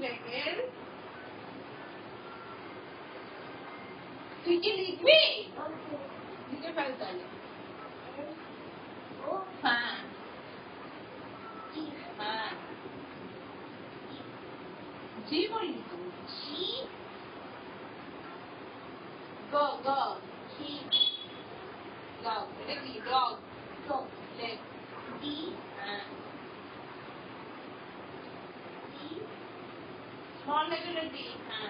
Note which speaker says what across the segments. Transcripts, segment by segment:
Speaker 1: লেখেন তুই কি লিখবি লিখে ফেল তাহলে হ্যাঁ হ্যাঁ জি বললি তো গ গ ডগ এটা কি ডগ লেখ হ্যাঁ স্মল লেটারে ডি হ্যাঁ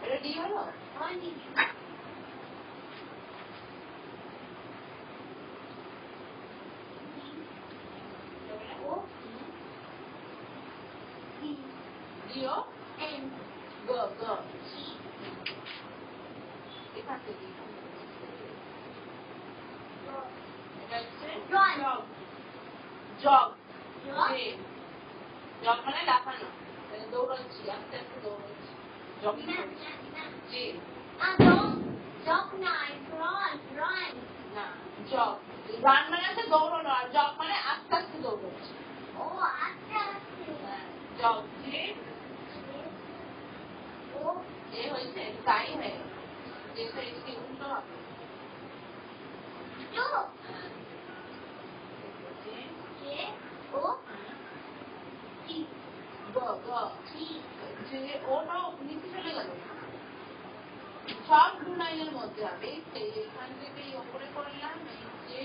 Speaker 1: এটা ডি হলো ডিও গ গ এখান থেকে এটা হচ্ছে জগ জগ জগ মানে লাফানো দৌড়াচ্ছি আস্তে আস্তে দৌড়াচ্ছি জগিং জি না জগ রান মানে হচ্ছে দৌড়ানো আর জগ মানে আস্তে আস্তে দৌড়াচ্ছি জগ জি এ হয়েছে তাই হয়ে গেল যেটা এদিকে উল্টো হবে ওটাও নিচে চলে গেল সব ব্লু লাইনের মধ্যে হবে এখান থেকে ওপরে করলাম নিচে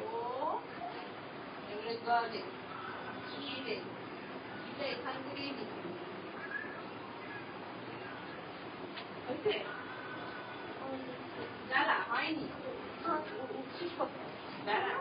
Speaker 1: ও এবারে গলে চিলে এখান থেকেই নিচে হয়েছে দাঁড়া হয়নি উঠছিস কোথায় দাঁড়া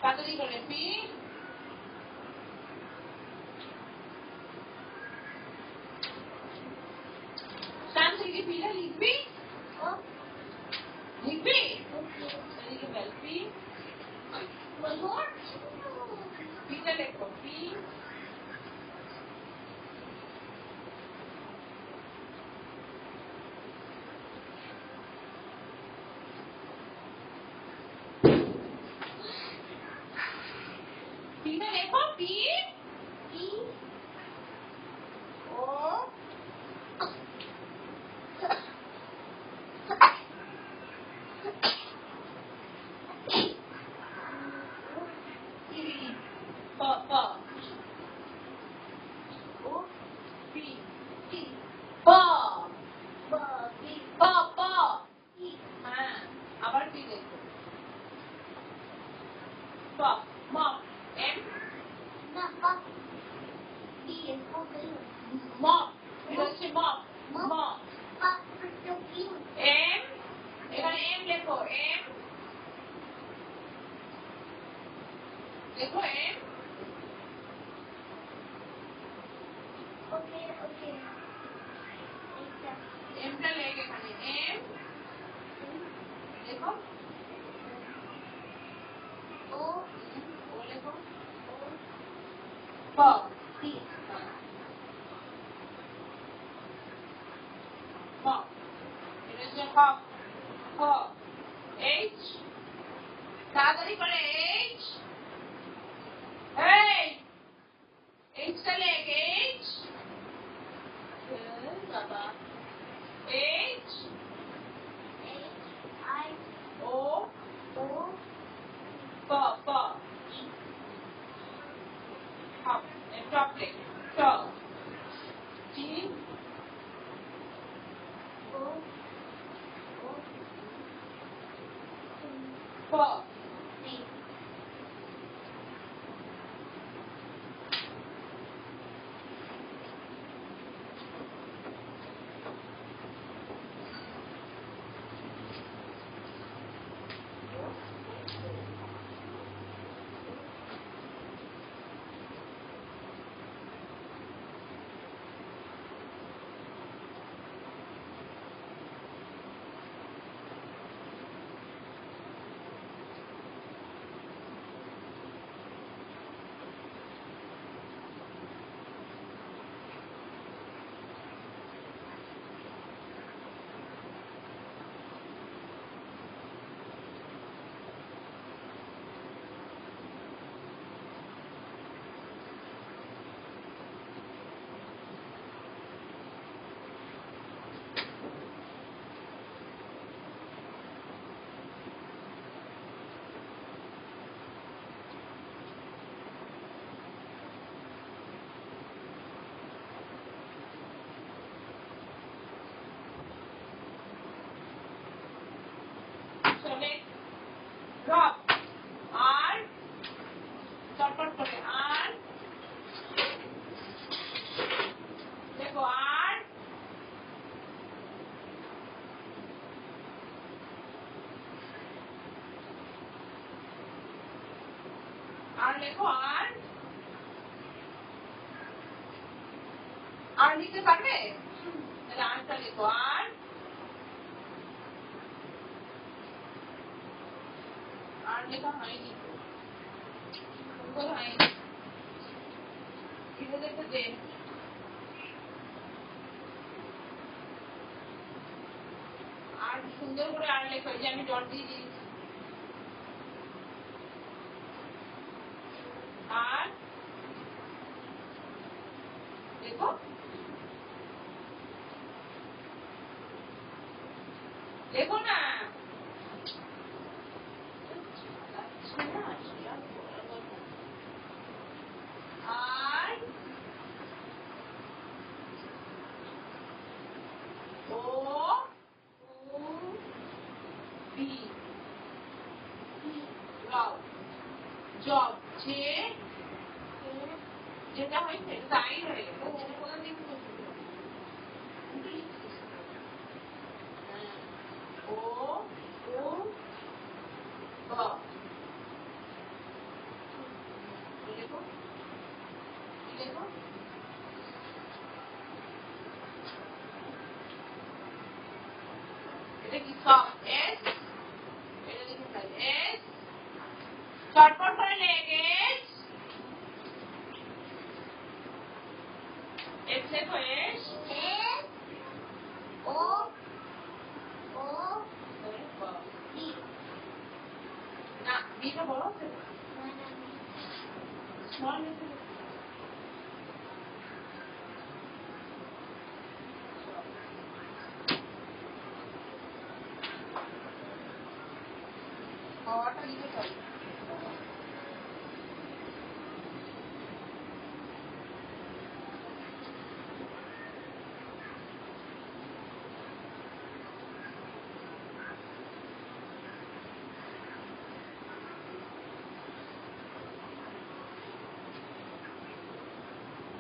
Speaker 1: তাড়াতাড়ি করে পি শান থেকে পিটা লিখবি লিখবি এদিকে বেল পি পিটা লেখো পি পিটা লেখো পি আবার পি লেখো mop m mop এটা হচ্ছে mop mop m এখানে m লেখো m লেখো m mটা লেখ এখানে m লেখো ও লেখো p Hop. It is a hop. Hop. H. তাড়াতাড়ি করে H. Hey. H টা লেখ H. বাবা. H. I. O. O. P. P. Hop. And top leg. Top. T. O. O. P. Drop. R. চটপট করে R. দেখো R. R লেখো R. R লিখতে পারবে? তাহলে R টা লেখো R. R লেখা হয়নি। কোথায়? এটা দেখতে দে। আর সুন্দর করে আর লেখো, যে আমি ডট দিয়ে দিয়েছি। আর দেখো দেখো না, আর ও বি জব যে যেটা হয়েছে তাই হয়ে গেল। ও ও ব দেখো দেখো এটা কি সব এস, এটা দেখুন এস চটপট করে লেখ এস এস লেখো এস ও ও বি না বিটা বড় আছে স্মল লেখো হওয়াটা লিখে চল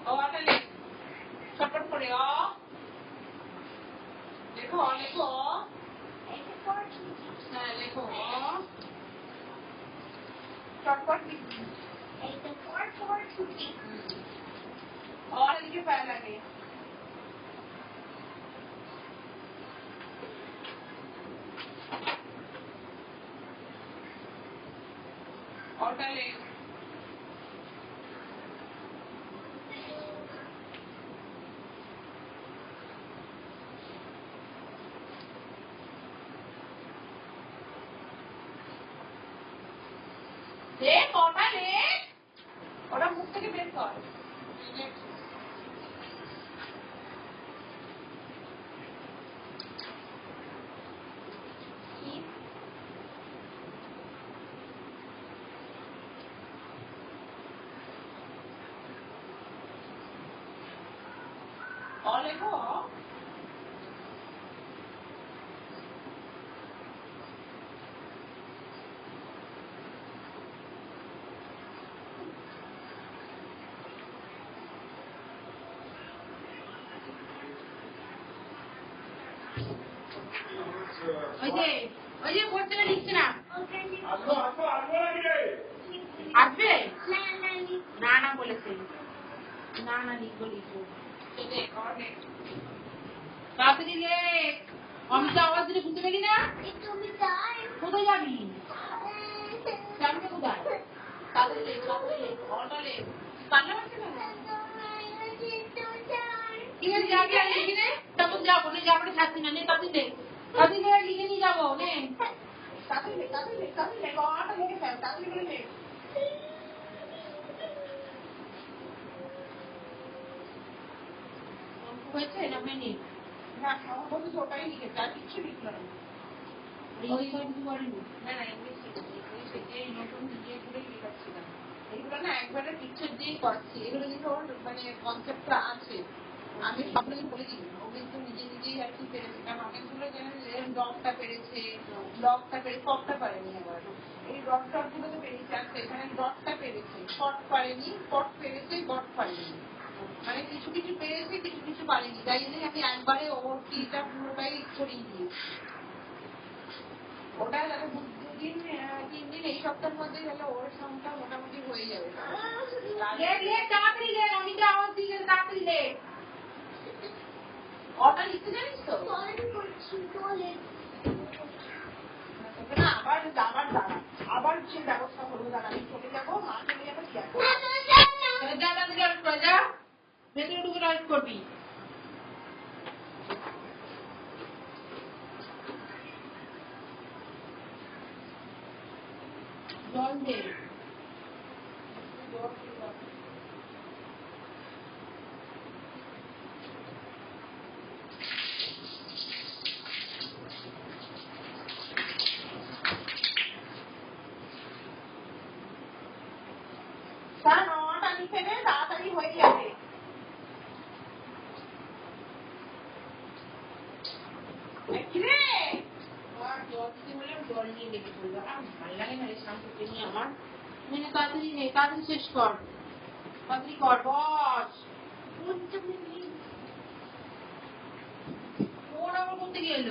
Speaker 1: হওয়াটা লেখ চটপট করে অ লেখো লেখো হ্যাঁ লেখো চটপট और लिखे पहला के और पहले দে কটা রে, ওটা মুখ থেকে বের কর। লেখো ওই যে পড়তে লিখছে না আসবে না না বলেছে না না লিখবো লিখবো তাড়াতাড়ি লে অমিতা আওয়াজ দিলে শুনতে পেলি না কোথায় যাবি যাবি কোথায় তাড়াতাড়ি লে অটা লে কান্না পাচ্ছে না কি হয়েছে যাবি আর লিখি নে তখন যাবো নে যাবো থাকছি না নে তাড়াতাড়ি লে লিখে নিয়ে যাবো নে তাড়াতাড়ি লে অটা লিখে ফেল তাড়াতাড়ি করে নে হয়েছে না হয়নি না আমার বন্ধু ওটাই লিখেছে আর কিচ্ছু লিখলো না না না ইংলিশ এই নতুন ইয়েগুলোই লেখাচ্ছিলাম এগুলো না একবারে পিকচার দিয়েই করছি এগুলো কিন্তু ওর মানে কনসেপ্টটা আছে আমি সবগুলো বলে দিই ও কিন্তু নিজেই আর কি পেরেছে কারণ অনেকগুলো যেন ডগটা পেরেছে ডগটা পেরে কপটা পারেনি আবার এই ডট গুলো তো পেরেছে আছে এখানে ডটটা পেরেছে কট পারেনি কট পেরেছে গট পারেনি মানে কিছু কিছু পেরেছে কিছু কিছু পারেনি তাই জন্য আমি একবারে ওর টিটা পুরোটাই ছড়িয়ে দিয়েছি ওটা যাতে 2-3 দিন এই সপ্তাহের মধ্যে গেলে ওর সংখ্যা মোটামুটি হয়ে যাবে ওটা লিখতে জানিস তো না আবার সে ব্যবস্থা করবো দাঁড়া আমি চলে যাবো মা চলে যাবো যা ভেতরে ঢুকে টয়লেট করবি জল দে নটা লিখে নে তাড়াতাড়ি হয়ে যাবে জল নিয়ে লেগে পড়লো ভালো লাগে না রে শান্তি নিয়ে আমার তাড়াতাড়ি নেই তাড়াতাড়ি শেষ কর তাড়াতাড়ি কর বস ওর আবার করতে গেল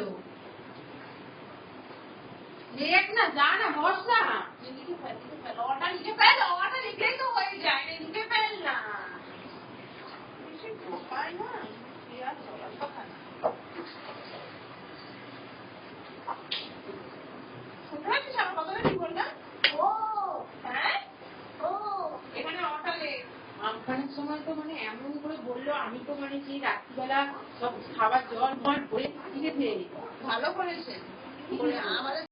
Speaker 1: দেখ না যা না বস না লিখে ফেল ওটা লিখেই তো হয়ে যায় লিখে ফেল না শুনতে পাচ্ছিস আমার কথাটা কি বললাম ও হ্যাঁ ও এখানে অটা লেখ আমফানের সময় তো মানে এমন করে বললো আমি তো মানে সেই রাত্রিবেলা সব খাবার জল ফল ভরে দিয়েছে ভালো করেছে আমাদের